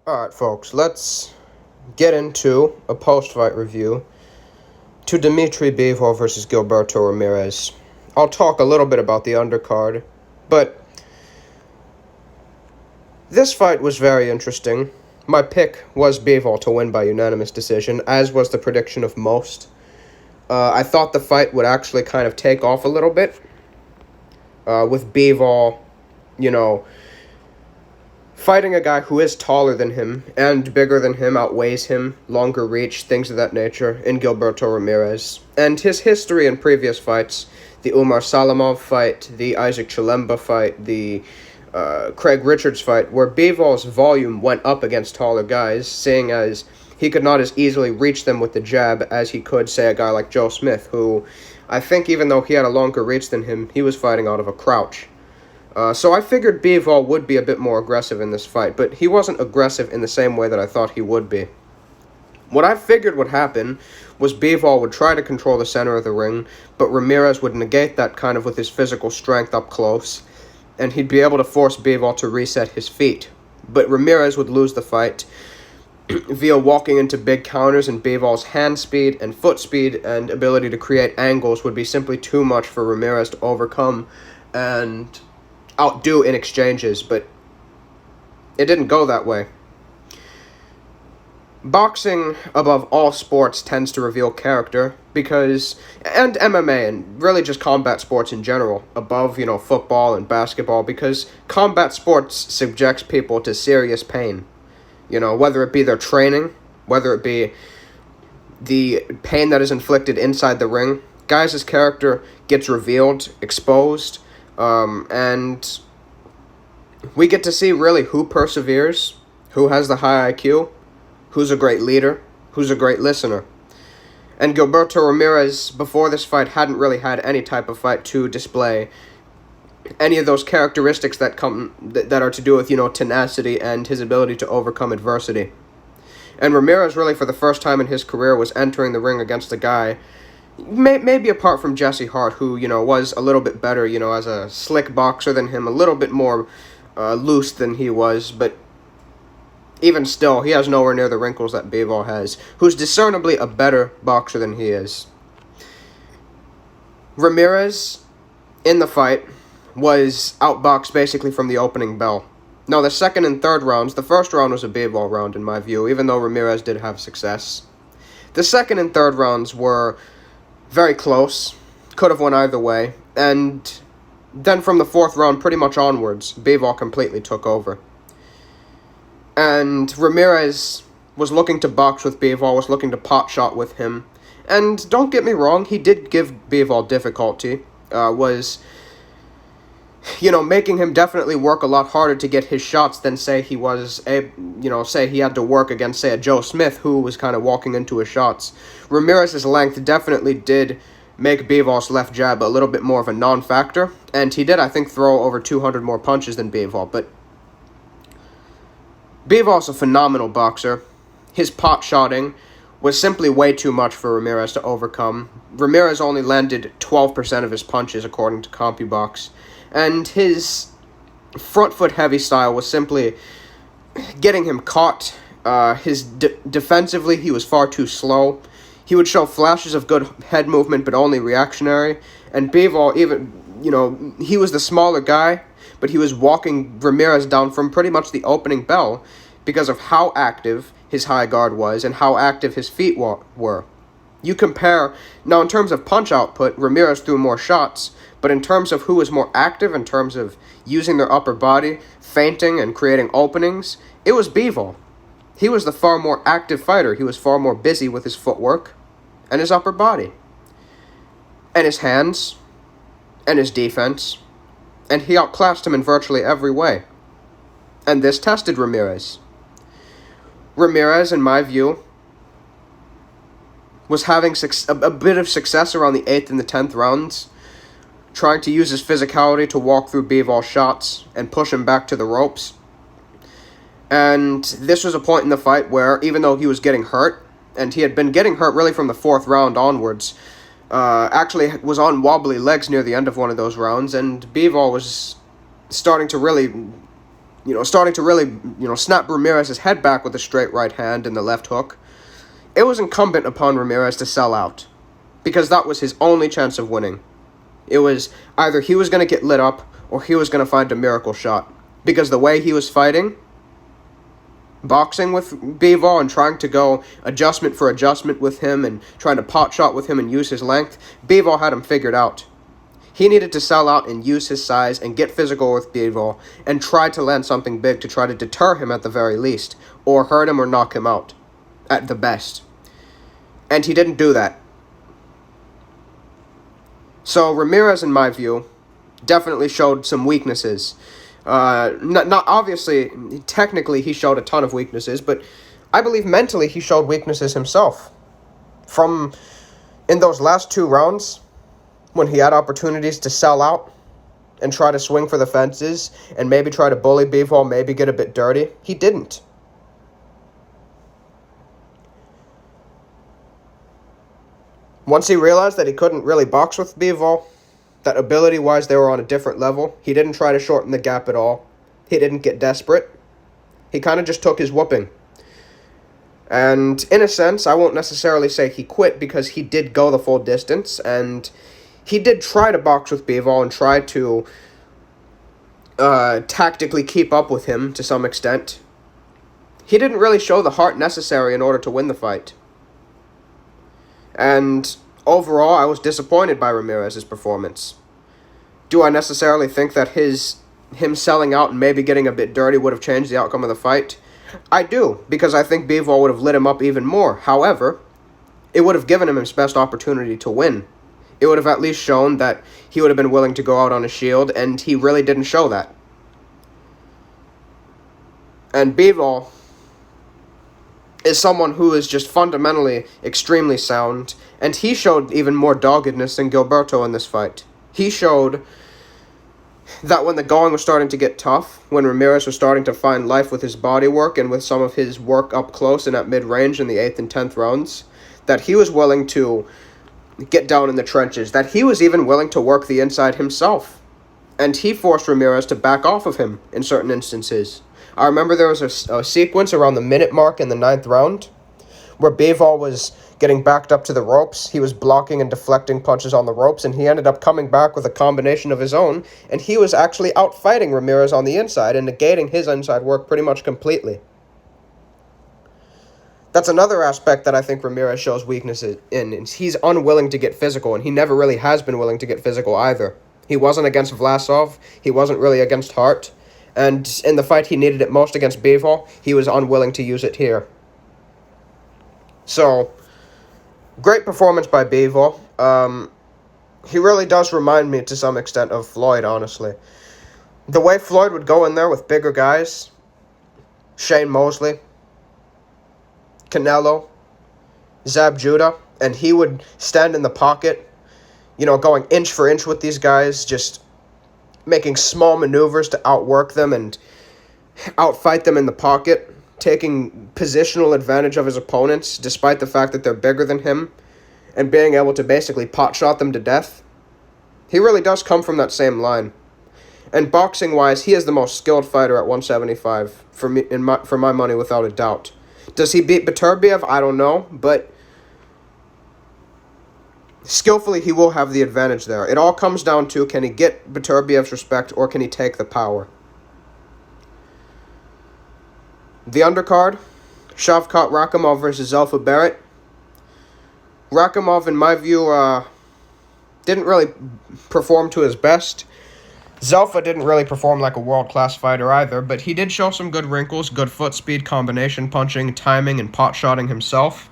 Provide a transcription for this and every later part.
Alright, folks, let's get into a post-fight review to Dmitry Bivol versus Gilberto Ramirez. I'll talk a little bit about the undercard, but this fight was very interesting. My pick was Bivol to win by unanimous decision, as was the prediction of most. I thought the fight would actually kind of take off a little bit, with Bivol, fighting a guy who is taller than him and bigger than him, outweighs him, longer reach, things of that nature, in Gilberto Ramirez. And his history in previous fights, the Umar Salamov fight, the Isaac Chilemba fight, the Craig Richards fight, where Bivol's volume went up against taller guys, seeing as he could not as easily reach them with the jab as he could, say, a guy like Joe Smith, who I think even though he had a longer reach than him, he was fighting out of a crouch. So I figured Bivol would be a bit more aggressive in this fight, but he wasn't aggressive in the same way that I thought he would be. What I figured would happen was Bivol would try to control the center of the ring, but Ramirez would negate that kind of with his physical strength up close, and he'd be able to force Bivol to reset his feet. But Ramirez would lose the fight via walking into big counters, and Bivol's hand speed and foot speed and ability to create angles would be simply too much for Ramirez to overcome and outdo in exchanges, but it didn't go that way. Boxing, above all sports, tends to reveal character because, and MMA and really just combat sports in general, above, football and basketball, because combat sports subjects people to serious pain. Whether it be their training, whether it be the pain that is inflicted inside the ring, guys' character gets revealed, exposed, and we get to see really who perseveres, who has the high IQ, who's a great leader, who's a great listener. And Gilberto Ramirez, before this fight, hadn't really had any type of fight to display any of those characteristics that are to do with, tenacity and his ability to overcome adversity. And Ramirez, really, for the first time in his career, was entering the ring against a guy, maybe apart from Jesse Hart, who, was a little bit better, as a slick boxer than him, a little bit more loose than he was, but even still, he has nowhere near the wrinkles that Bivol has, who's discernibly a better boxer than he is. Ramirez, in the fight, was outboxed basically from the opening bell. Now, the second and third rounds, the first round was a Bivol round in my view, even though Ramirez did have success. The second and third rounds were very close, could have went either way, and then from the fourth round pretty much onwards, Bivol completely took over. And Ramirez was looking to box with Bivol, was looking to pot shot with him, and don't get me wrong, he did give Bivol difficulty, was making him definitely work a lot harder to get his shots than say he had to work against, say, a Joe Smith who was kind of walking into his shots. Ramirez's length definitely did make Bivol's left jab a little bit more of a non-factor, and he did, I think, throw over 200 more punches than Bivol, but Bivol's a phenomenal boxer. His pot shotting was simply way too much for Ramirez to overcome. Ramirez only landed 12% of his punches, according to CompuBox. And his front foot heavy style was simply getting him caught. Defensively, he was far too slow. He would show flashes of good head movement, but only reactionary. And Bivol, even, he was the smaller guy, but he was walking Ramirez down from pretty much the opening bell because of how active his high guard was and how active his feet were. You compare, now in terms of punch output, Ramirez threw more shots, but in terms of who was more active, in terms of using their upper body, feinting and creating openings, it was Bivol. He was the far more active fighter. He was far more busy with his footwork and his upper body, and his hands, and his defense, and he outclassed him in virtually every way. And this tested Ramirez. Ramirez, in my view, was having a bit of success around the 8th and the 10th rounds, trying to use his physicality to walk through Bivol's shots and push him back to the ropes. And this was a point in the fight where, even though he was getting hurt, and he had been getting hurt really from the 4th round onwards, actually was on wobbly legs near the end of one of those rounds, and Bivol was starting to really starting to really, snap Ramirez's head back with a straight right hand and the left hook, it was incumbent upon Ramirez to sell out, because that was his only chance of winning. It was either he was going to get lit up or he was going to find a miracle shot, because the way he was fighting, boxing with Bivol and trying to go adjustment for adjustment with him and trying to pot shot with him and use his length, Bivol had him figured out. He needed to sell out and use his size and get physical with Bivol and try to land something big to try to deter him at the very least, or hurt him or knock him out at the best. And he didn't do that. So Ramirez, in my view, definitely showed some weaknesses. Not obviously, technically he showed a ton of weaknesses, but I believe mentally he showed weaknesses himself. In those last 2 rounds, when he had opportunities to sell out and try to swing for the fences and maybe try to bully Bivol, maybe get a bit dirty, he didn't. Once he realized that he couldn't really box with Bivol, that ability-wise they were on a different level, he didn't try to shorten the gap at all. He didn't get desperate. He kind of just took his whooping. And in a sense, I won't necessarily say he quit, because he did go the full distance, and he did try to box with Bivol and try to tactically keep up with him to some extent. He didn't really show the heart necessary in order to win the fight. And overall, I was disappointed by Ramirez's performance. Do I necessarily think that him selling out and maybe getting a bit dirty would have changed the outcome of the fight? I do, because I think Bivol would have lit him up even more. However, it would have given him his best opportunity to win. It would have at least shown that he would have been willing to go out on a shield, and he really didn't show that. And Bivol is someone who is just fundamentally extremely sound, and he showed even more doggedness than Gilberto in this fight. He showed that when the going was starting to get tough, when Ramirez was starting to find life with his body work and with some of his work up close and at mid-range in the 8th and 10th rounds, that he was willing to get down in the trenches, that he was even willing to work the inside himself. And he forced Ramirez to back off of him in certain instances. I remember there was a sequence around the minute mark in the 9th round where Bivol was getting backed up to the ropes. He was blocking and deflecting punches on the ropes, and he ended up coming back with a combination of his own, and he was actually out-fighting Ramirez on the inside and negating his inside work pretty much completely. That's another aspect that I think Ramirez shows weaknesses in. He's unwilling to get physical, and he never really has been willing to get physical either. He wasn't against Vlasov. He wasn't really against Hart. And in the fight he needed it most against Bivol, he was unwilling to use it here. So, great performance by Bivol. He really does remind me to some extent of Floyd, honestly. The way Floyd would go in there with bigger guys, Shane Mosley, Canelo, Zab Judah, and he would stand in the pocket, going inch for inch with these guys, just making small maneuvers to outwork them and outfight them in the pocket, taking positional advantage of his opponents despite the fact that they're bigger than him, and being able to basically pot-shot them to death. He really does come from that same line. And boxing-wise, he is the most skilled fighter at 175, for my money, without a doubt. Does he beat Beterbiev? I don't know, but skillfully he will have the advantage there. It all comes down to, can he get Beterbiev's respect, or can he take the power? The undercard, Shavkat Rakhimov versus Zelfa Barrett. Rakhimov, in my view, didn't really perform to his best. Zelfa didn't really perform like a world-class fighter either, but he did show some good wrinkles, good foot speed, combination punching, timing, and pot-shotting himself.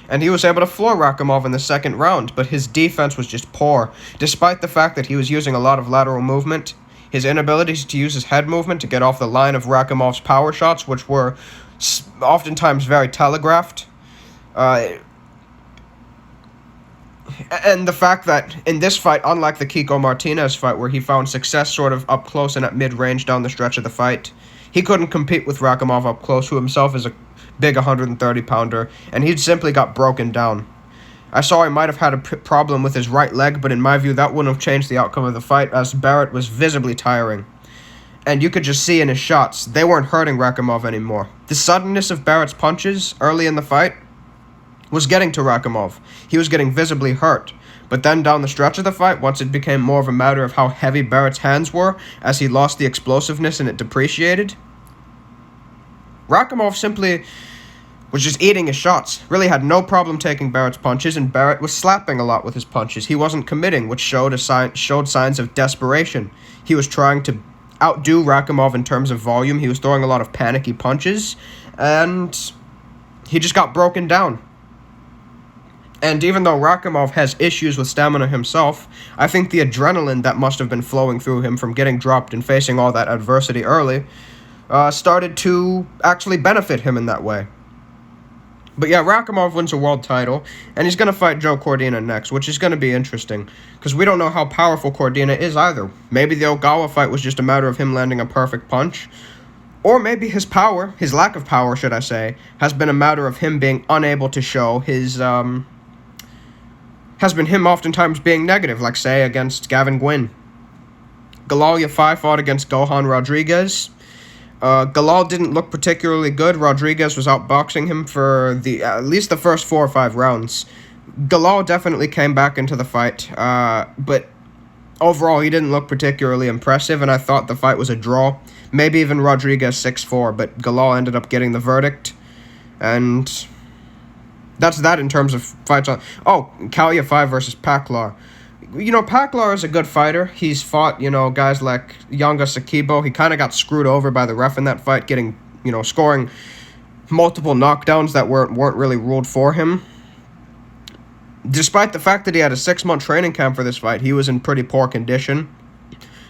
And he was able to floor Rakhimov in the 2nd round, but his defense was just poor. Despite the fact that he was using a lot of lateral movement, his inability to use his head movement to get off the line of Rakhimov's power shots, which were oftentimes very telegraphed, and the fact that in this fight, unlike the Kiko Martinez fight where he found success sort of up close and at mid-range down the stretch of the fight, he couldn't compete with Rakhimov up close, who himself is a big 130-pounder, and he simply got broken down. I saw he might have had a problem with his right leg, but in my view, that wouldn't have changed the outcome of the fight, as Barrett was visibly tiring. And you could just see in his shots, they weren't hurting Rakhimov anymore. The suddenness of Barrett's punches early in the fight was getting to Rakhimov. He was getting visibly hurt. But then down the stretch of the fight, once it became more of a matter of how heavy Barrett's hands were, as he lost the explosiveness and it depreciated, Rakhimov simply was just eating his shots. Really had no problem taking Barrett's punches, and Barrett was slapping a lot with his punches. He wasn't committing, which showed signs of desperation. He was trying to outdo Rakhimov in terms of volume. He was throwing a lot of panicky punches, and he just got broken down. And even though Rakhimov has issues with stamina himself, I think the adrenaline that must have been flowing through him from getting dropped and facing all that adversity early started to actually benefit him in that way. But yeah, Rakhimov wins a world title, and he's going to fight Joe Cordina next, which is going to be interesting, because we don't know how powerful Cordina is either. Maybe the Ogawa fight was just a matter of him landing a perfect punch, or maybe his power, his lack of power, should I say, has been a matter of him being unable to show his, has been him oftentimes being negative, like, say, against Gavin Gwynn. Galal Yafai fought against Gohan Rodriguez. Galal didn't look particularly good. Rodriguez was outboxing him for at least the first 4 or 5 rounds. Galal definitely came back into the fight, but overall he didn't look particularly impressive, and I thought the fight was a draw. Maybe even Rodriguez 6-4, but Galal ended up getting the verdict, and that's that in terms of fights on... Oh, Kal Yafai versus Paklar. You know, Paklar is a good fighter. He's fought, guys like Yanga Sakibo. He kind of got screwed over by the ref in that fight, getting, scoring multiple knockdowns that weren't really ruled for him. Despite the fact that he had a 6-month training camp for this fight, he was in pretty poor condition.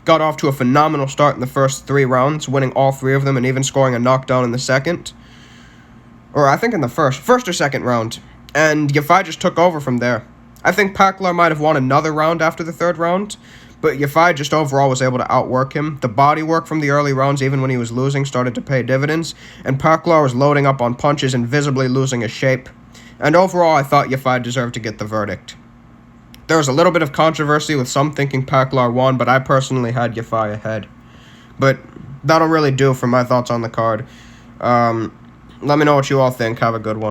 Got off to a phenomenal start in the first 3 rounds, winning all 3 of them and even scoring a knockdown in the second. Or I think in the first or second round. And Yafai just took over from there. I think Paklar might have won another round after the 3rd round, but Yafai just overall was able to outwork him. The body work from the early rounds, even when he was losing, started to pay dividends, and Paklar was loading up on punches and visibly losing his shape. And overall, I thought Yafai deserved to get the verdict. There was a little bit of controversy with some thinking Paklar won, but I personally had Yafai ahead. But that'll really do for my thoughts on the card. Let me know what you all think. Have a good one.